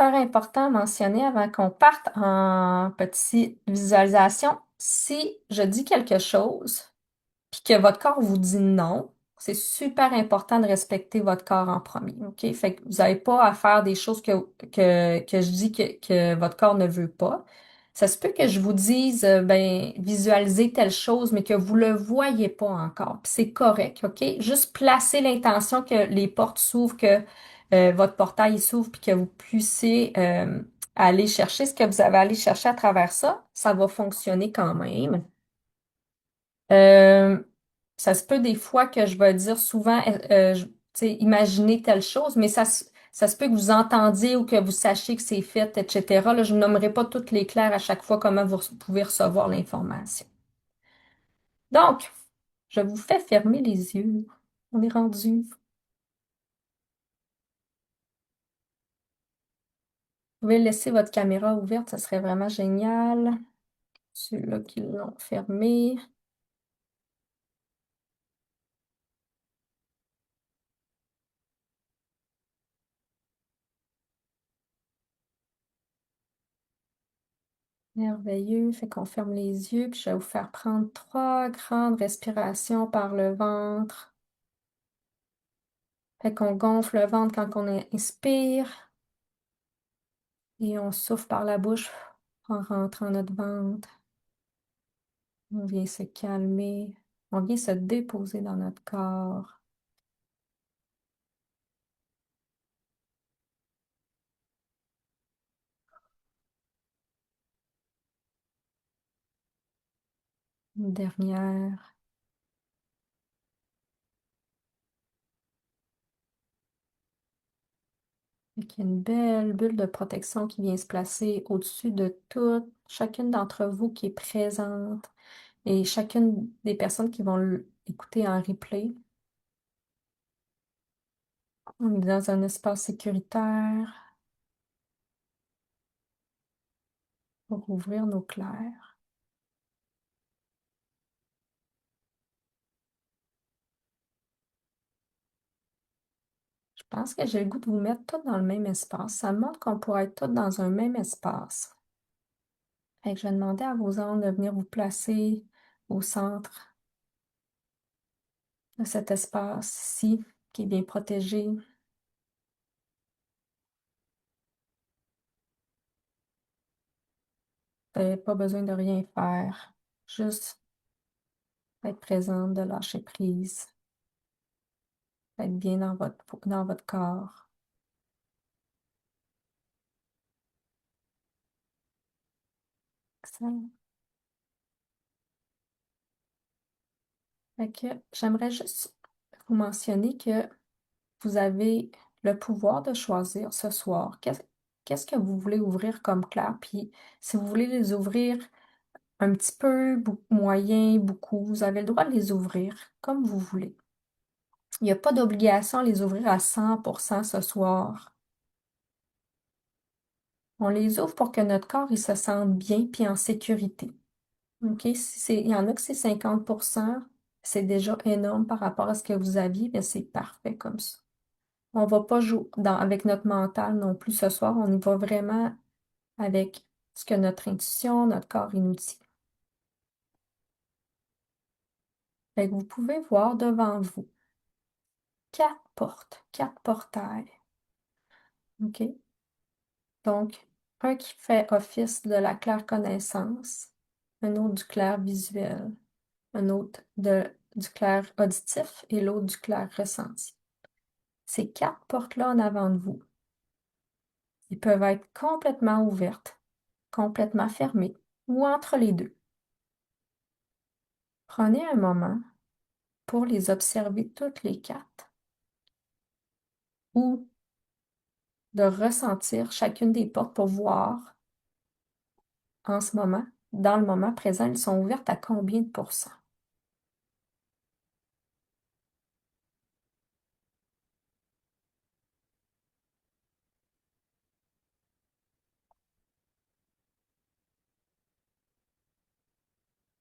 super important à mentionner avant qu'on parte en petite visualisation. Si je dis quelque chose, puis que votre corps vous dit non, c'est super important de respecter votre corps en premier, OK? Fait que vous n'avez pas à faire des choses que je dis que votre corps ne veut pas. Ça se peut que je vous dise, ben, visualisez telle chose, mais que vous le voyez pas encore. Puis c'est correct, OK? Juste placer l'intention que les portes s'ouvrent, que votre portail s'ouvre, puis que vous puissiez aller chercher ce que vous avez à aller chercher à travers ça. Ça va fonctionner quand même. Euh, Ça se peut des fois que je vais dire souvent, tu sais, imaginez telle chose, mais ça se peut que vous entendiez ou que vous sachiez que c'est fait, etc. Là, je ne nommerai pas toutes les clairs à chaque fois comment vous pouvez recevoir l'information. Donc, je vous fais fermer les yeux. On est rendu. Vous pouvez laisser votre caméra ouverte, ça serait vraiment génial. Ceux-là qui l'ont fermé. Merveilleux. Fait qu'on ferme les yeux, puis je vais vous faire prendre 3 grandes respirations par le ventre. Fait qu'on gonfle le ventre quand on inspire et on souffle par la bouche en rentrant notre ventre. On vient se calmer, on vient se déposer dans notre corps. Une dernière, avec une belle bulle de protection qui vient se placer au-dessus de chacune d'entre vous qui est présente et chacune des personnes qui vont écouter en replay. On est dans un espace sécuritaire pour ouvrir nos clairs. Je pense que j'ai le goût de vous mettre tous dans le même espace. Ça montre qu'on pourrait être tous dans un même espace. Fait que je vais demander à vos anges de venir vous placer au centre de cet espace-ci qui est bien protégé. Vous n'avez pas besoin de rien faire. Juste être présente, de lâcher prise, être bien dans votre corps. Excellent. Fait que j'aimerais juste vous mentionner que vous avez le pouvoir de choisir ce soir. Qu'est-ce que vous voulez ouvrir comme clair? Puis si vous voulez les ouvrir un petit peu, moyen, beaucoup, vous avez le droit de les ouvrir comme vous voulez. Il n'y a pas d'obligation à les ouvrir à 100% ce soir. On les ouvre pour que notre corps il se sente bien puis en sécurité. OK? Il y en a que c'est 50%, c'est déjà énorme par rapport à ce que vous aviez, mais c'est parfait comme ça. On ne va pas jouer avec notre mental non plus ce soir. On y va vraiment avec ce que notre intuition, notre corps, il nous dit. Fait que vous pouvez voir devant vous 4 portes, 4 portails. OK? Donc, un qui fait office de la claire connaissance, un autre du clair visuel, un autre du clair auditif et l'autre du clair ressenti. Ces 4 portes-là en avant de vous, ils peuvent être complètement ouvertes, complètement fermées ou entre les deux. Prenez un moment pour les observer toutes les 4 ou de ressentir chacune des portes pour voir en ce moment, dans le moment présent, elles sont ouvertes à combien de pourcents.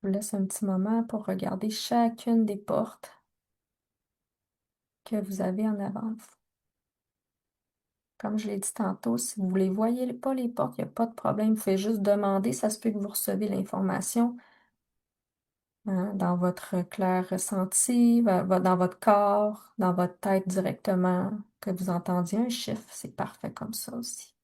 Je vous laisse un petit moment pour regarder chacune des portes que vous avez en avant de vous. Comme je l'ai dit tantôt, si vous ne voyez pas les portes, il n'y a pas de problème. Vous pouvez juste demander. Ça se peut que vous recevez l'information hein, dans votre clair ressenti, dans votre corps, dans votre tête directement, que vous entendiez un chiffre. C'est parfait comme ça aussi.